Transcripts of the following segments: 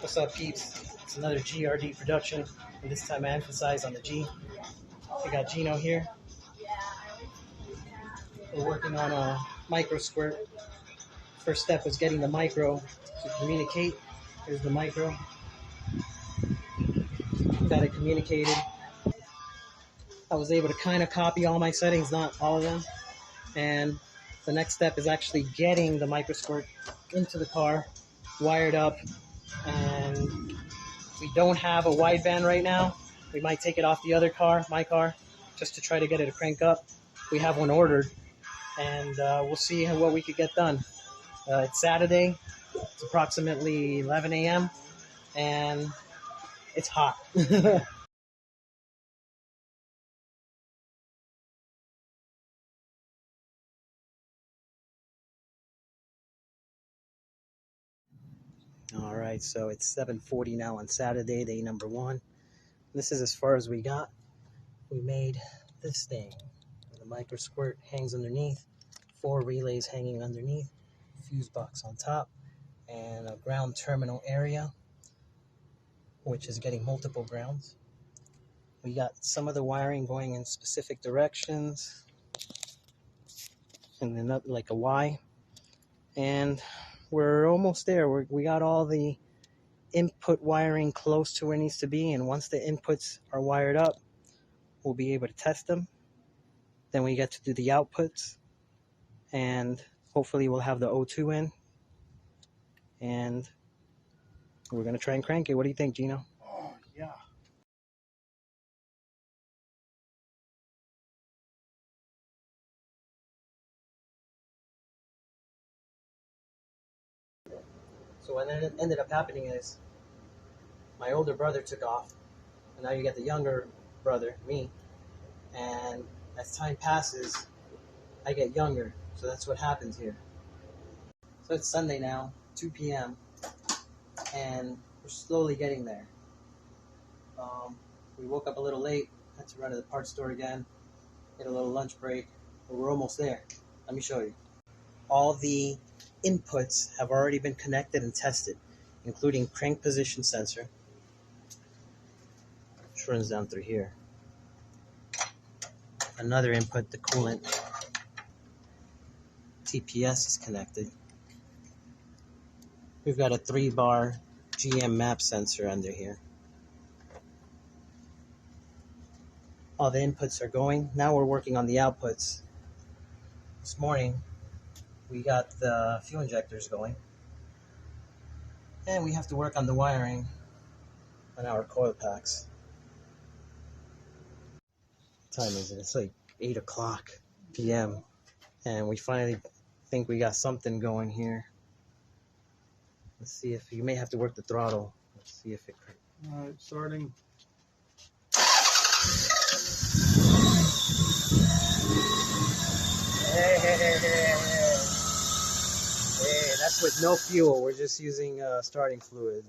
What's up, peeps? It's another GRD production, and this time I emphasize on the G. We got Gino here. We're working on a Microsquirt. First step was getting the micro to communicate. Here's the micro. Got it communicated. I was able to kind of copy all my settings, not all of them. And the next step is actually getting the Microsquirt into the car, wired up, and we don't have a wideband right now. We might take it off the other car, my car, just to try to get it to crank up. We have one ordered, and we'll see what we could get done. It's Saturday. It's approximately 11 a.m. and it's hot. All right, so it's 7:40 now on Saturday, day number 1. This is as far as we got. We made this thing. The Microsquirt hangs underneath, 4 relays hanging underneath, fuse box on top, and a ground terminal area, which is getting multiple grounds. We got some of the wiring going in specific directions, and then up like a Y, and we're almost there. We got all the input wiring close to where it needs to be, and once the inputs are wired up, we'll be able to test them. Then we get to do the outputs, and hopefully we'll have the O2 in, and we're going to try and crank it. What do you think, Gino? Oh, yeah. So what ended up happening is my older brother took off, and now you get the younger brother, me, and as time passes, I get younger. So that's what happens here. So it's Sunday now, 2 p.m., and we're slowly getting there. We woke up a little late, had to run to the parts store again, get a little lunch break, but we're almost there. Let me show you. All the inputs have already been connected and tested, including crank position sensor, which runs down through here. Another input, the coolant. TPS is connected. We've got a 3-bar GM map sensor under here. All the inputs are going. Now we're working on the outputs. This morning, we got the fuel injectors going. And we have to work on the wiring on our coil packs. What time is it? It's like 8 o'clock p.m. And we finally think we got something going here. Let's see if you may have to work the throttle. Let's see if it. All right, starting. Hey, that's with no fuel. We're just using starting fluid,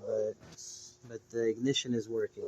but the ignition is working.